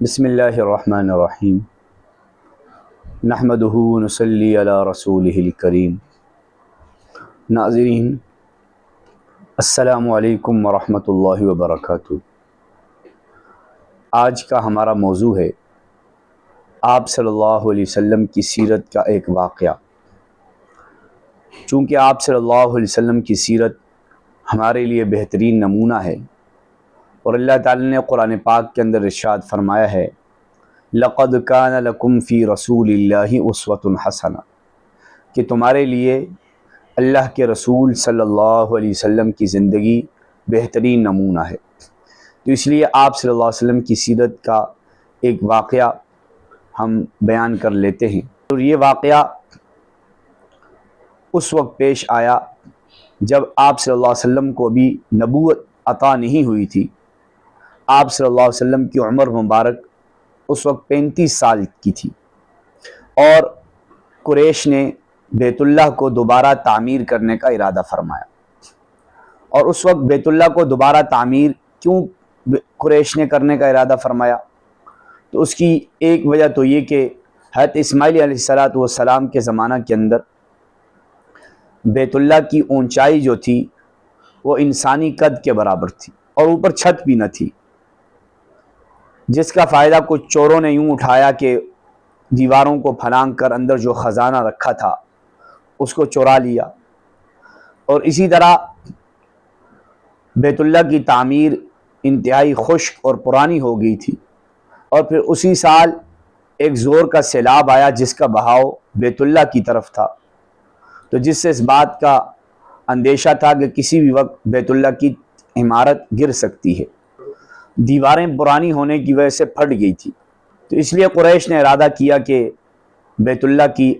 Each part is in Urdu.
بسم اللہ الرحمن الرحیم نحمدہ ونصلی علی رسولہ الکریم۔ ناظرین السلام علیکم ورحمۃ اللہ وبرکاتہ۔ آج کا ہمارا موضوع ہے آپ صلی اللہ علیہ وسلم کی سیرت کا ایک واقعہ۔ چونکہ آپ صلی اللہ علیہ وسلم کی سیرت ہمارے لیے بہترین نمونہ ہے، اور اللہ تعالی نے قرآن پاک کے اندر ارشاد فرمایا ہے لَقَدْ كَانَ لَكُمْ فِي رَسُولِ اللَّهِ أُسْوَةٌ حَسَنَةٌ، کہ تمہارے لیے اللہ کے رسول صلی اللہ علیہ وسلم کی زندگی بہترین نمونہ ہے۔ تو اس لیے آپ صلی اللہ علیہ وسلم کی سیرت کا ایک واقعہ ہم بیان کر لیتے ہیں۔ اور یہ واقعہ اس وقت پیش آیا جب آپ صلی اللہ علیہ وسلم کو بھی نبوت عطا نہیں ہوئی تھی۔ آپ صلی اللہ علیہ وسلم کی عمر مبارک اس وقت 35 سال کی تھی، اور قریش نے بیت اللہ کو دوبارہ تعمیر کرنے کا ارادہ فرمایا۔ اور اس وقت بیت اللہ کو دوبارہ تعمیر کیوں قریش نے کرنے کا ارادہ فرمایا؟ تو اس کی ایک وجہ تو یہ کہ حضرت اسماعیل علیہ السلام کے زمانہ کے اندر بیت اللہ کی اونچائی جو تھی وہ انسانی قد کے برابر تھی، اور اوپر چھت بھی نہ تھی، جس کا فائدہ کچھ چوروں نے یوں اٹھایا کہ دیواروں کو پھلانگ کر اندر جو خزانہ رکھا تھا اس کو چورا لیا۔ اور اسی طرح بیت اللہ کی تعمیر انتہائی خشک اور پرانی ہو گئی تھی، اور پھر اسی سال ایک زور کا سیلاب آیا جس کا بہاؤ بیت اللہ کی طرف تھا، تو جس سے اس بات کا اندیشہ تھا کہ کسی بھی وقت بیت اللہ کی عمارت گر سکتی ہے۔ دیواریں پرانی ہونے کی وجہ سے پھٹ گئی تھی، تو اس لیے قریش نے ارادہ کیا کہ بیت اللہ کی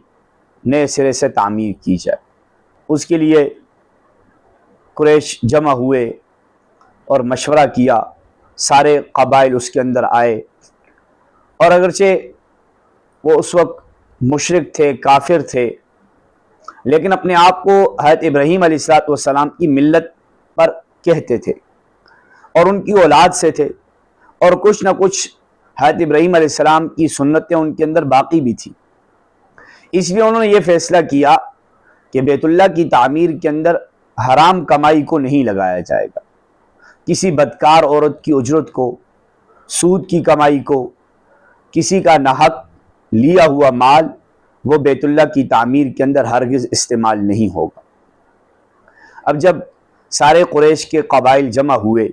نئے سرے سے تعمیر کی جائے۔ اس کے لیے قریش جمع ہوئے اور مشورہ کیا، سارے قبائل اس کے اندر آئے، اور اگرچہ وہ اس وقت مشرک تھے، کافر تھے، لیکن اپنے آپ کو حضرت ابراہیم علیہ السلام کی ملت پر کہتے تھے اور ان کی اولاد سے تھے، اور کچھ نہ کچھ حضرت ابراہیم علیہ السلام کی سنتیں ان کے اندر باقی بھی تھی۔ اس لیے انہوں نے یہ فیصلہ کیا کہ بیت اللہ کی تعمیر کے اندر حرام کمائی کو نہیں لگایا جائے گا، کسی بدکار عورت کی اجرت کو، سود کی کمائی کو، کسی کا ناحق لیا ہوا مال، وہ بیت اللہ کی تعمیر کے اندر ہرگز استعمال نہیں ہوگا۔ اب جب سارے قریش کے قبائل جمع ہوئے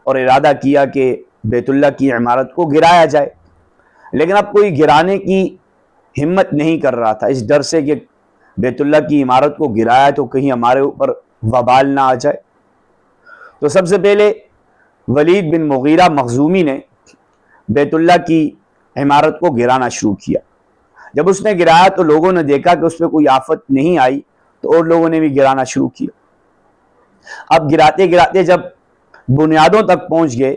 اور ارادہ کیا کہ بیت اللہ کی عمارت کو گرایا جائے، لیکن اب کوئی گرانے کی ہمت نہیں کر رہا تھا، اس ڈر سے کہ بیت اللہ کی عمارت کو گرایا تو کہیں ہمارے اوپر وبال نہ آ جائے۔ تو سب سے پہلے ولید بن مغیرہ مخزومی نے بیت اللہ کی عمارت کو گرانا شروع کیا۔ جب اس نے گرایا تو لوگوں نے دیکھا کہ اس پہ کوئی آفت نہیں آئی، تو اور لوگوں نے بھی گرانا شروع کیا۔ اب گراتے گراتے جب بنیادوں تک پہنچ گئے،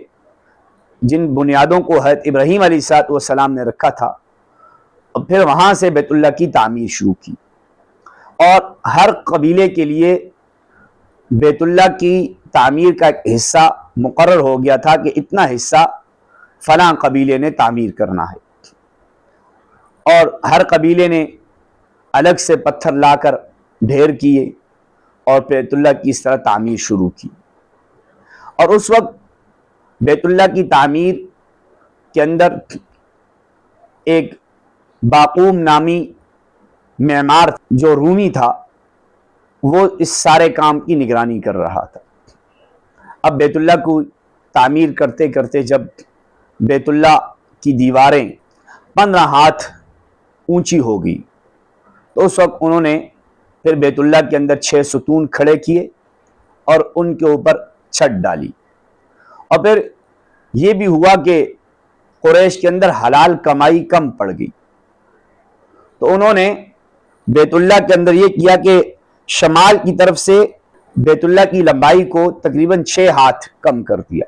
جن بنیادوں کو حضرت ابراہیم علیہ السلام نے رکھا تھا، اور پھر وہاں سے بیت اللہ کی تعمیر شروع کی، اور ہر قبیلے کے لیے بیت اللہ کی تعمیر کا ایک حصہ مقرر ہو گیا تھا کہ اتنا حصہ فلاں قبیلے نے تعمیر کرنا ہے، اور ہر قبیلے نے الگ سے پتھر لا کر ڈھیر کیے اور بیت اللہ کی اس طرح تعمیر شروع کی۔ اور اس وقت بیت اللہ کی تعمیر کے اندر ایک باقوم نامی معمار جو رومی تھا، وہ اس سارے کام کی نگرانی کر رہا تھا۔ اب بیت اللہ کو تعمیر کرتے کرتے جب بیت اللہ کی دیواریں 15 ہاتھ اونچی ہو گئی، تو اس وقت انہوں نے پھر بیت اللہ کے اندر 6 ستون کھڑے کیے اور ان کے اوپر چھت ڈالی۔ اور پھر یہ بھی ہوا کہ قریش کے اندر حلال کمائی کم پڑ گئی، تو انہوں نے بیت اللہ کے اندر یہ کیا کہ شمال کی طرف سے بیت اللہ کی لمبائی کو تقریباً 6 ہاتھ کم کر دیا،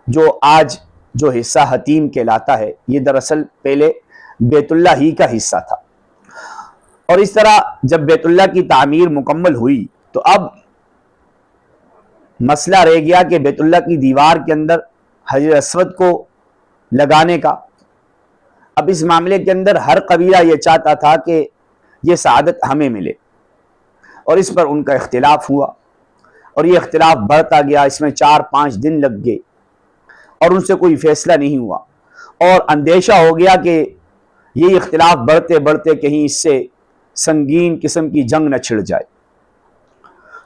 جو آج جو حصہ حتیم کہلاتا ہے، یہ دراصل پہلے بیت اللہ ہی کا حصہ تھا۔ اور اس طرح جب بیت اللہ کی تعمیر مکمل ہوئی تو اب مسئلہ رہ گیا کہ بیت اللہ کی دیوار کے اندر حجر اسود کو لگانے کا۔ اب اس معاملے کے اندر ہر قبیلہ یہ چاہتا تھا کہ یہ سعادت ہمیں ملے، اور اس پر ان کا اختلاف ہوا، اور یہ اختلاف بڑھتا گیا، اس میں 4-5 دن لگ گئے اور ان سے کوئی فیصلہ نہیں ہوا، اور اندیشہ ہو گیا کہ یہ اختلاف بڑھتے بڑھتے کہیں اس سے سنگین قسم کی جنگ نہ چھڑ جائے۔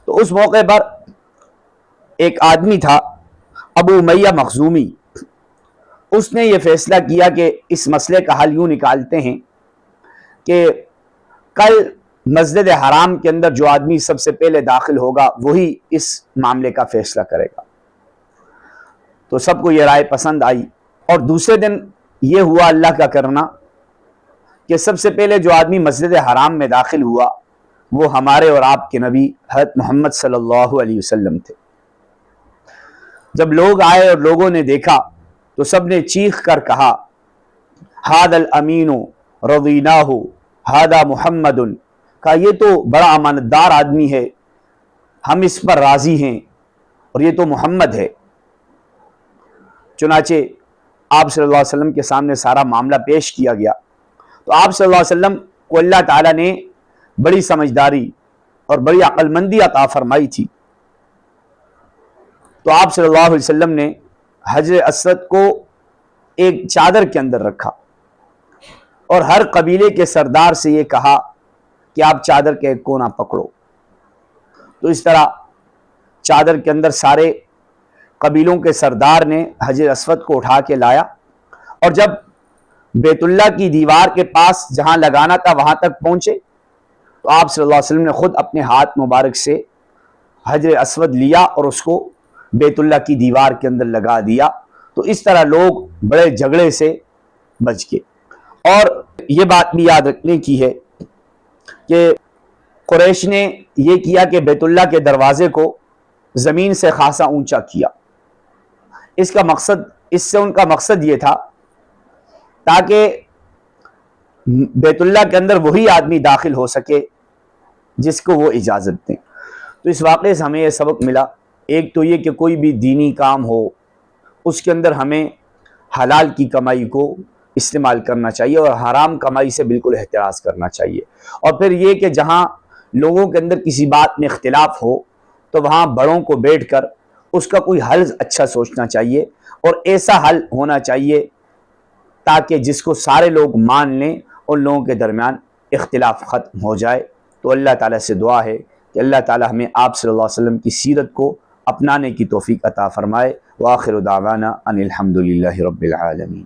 تو اس موقع پر ایک آدمی تھا ابو امیہ مخزومی، اس نے یہ فیصلہ کیا کہ اس مسئلے کا حل یوں نکالتے ہیں کہ کل مسجد حرام کے اندر جو آدمی سب سے پہلے داخل ہوگا وہی اس معاملے کا فیصلہ کرے گا۔ تو سب کو یہ رائے پسند آئی، اور دوسرے دن یہ ہوا اللہ کا کرنا کہ سب سے پہلے جو آدمی مسجد حرام میں داخل ہوا وہ ہمارے اور آپ کے نبی حضرت محمد صلی اللہ علیہ وسلم تھے۔ جب لوگ آئے اور لوگوں نے دیکھا تو سب نے چیخ کر کہا ھذا الامین رضیناہ ھذا محمد، کہا یہ تو بڑا امانتدار آدمی ہے، ہم اس پر راضی ہیں، اور یہ تو محمد ہے۔ چنانچہ آپ صلی اللہ علیہ وسلم کے سامنے سارا معاملہ پیش کیا گیا، تو آپ صلی اللہ علیہ وسلم کو اللہ تعالیٰ نے بڑی سمجھداری اور بڑی عقل مندی عطا فرمائی تھی۔ تو آپ صلی اللہ علیہ وسلم نے حجر اسود کو ایک چادر کے اندر رکھا، اور ہر قبیلے کے سردار سے یہ کہا کہ آپ چادر کے ایک کونا پکڑو۔ تو اس طرح چادر کے اندر سارے قبیلوں کے سردار نے حجر اسود کو اٹھا کے لایا، اور جب بیت اللہ کی دیوار کے پاس جہاں لگانا تھا وہاں تک پہنچے تو آپ صلی اللہ علیہ وسلم نے خود اپنے ہاتھ مبارک سے حجر اسود لیا اور اس کو بیت اللہ کی دیوار کے اندر لگا دیا۔ تو اس طرح لوگ بڑے جھگڑے سے بچ گئے۔ اور یہ بات بھی یاد رکھنے کی ہے کہ قریش نے یہ کیا کہ بیت اللہ کے دروازے کو زمین سے خاصا اونچا کیا۔ اس سے ان کا مقصد یہ تھا تاکہ بیت اللہ کے اندر وہی آدمی داخل ہو سکے جس کو وہ اجازت دیں۔ تو اس واقعے سے ہمیں یہ سبق ملا، ایک تو یہ کہ کوئی بھی دینی کام ہو اس کے اندر ہمیں حلال کی کمائی کو استعمال کرنا چاہیے اور حرام کمائی سے بالکل احتراز کرنا چاہیے۔ اور پھر یہ کہ جہاں لوگوں کے اندر کسی بات میں اختلاف ہو تو وہاں بڑوں کو بیٹھ کر اس کا کوئی حل اچھا سوچنا چاہیے، اور ایسا حل ہونا چاہیے تاکہ جس کو سارے لوگ مان لیں، ان لوگوں کے درمیان اختلاف ختم ہو جائے۔ تو اللہ تعالیٰ سے دعا ہے کہ اللہ تعالیٰ ہمیں آپ صلی اللہ علیہ وسلم کی سیرت کو اپنانے کی توفیق عطا فرمائے۔ وآخر دعوانا ان الحمد للہ رب العالمین۔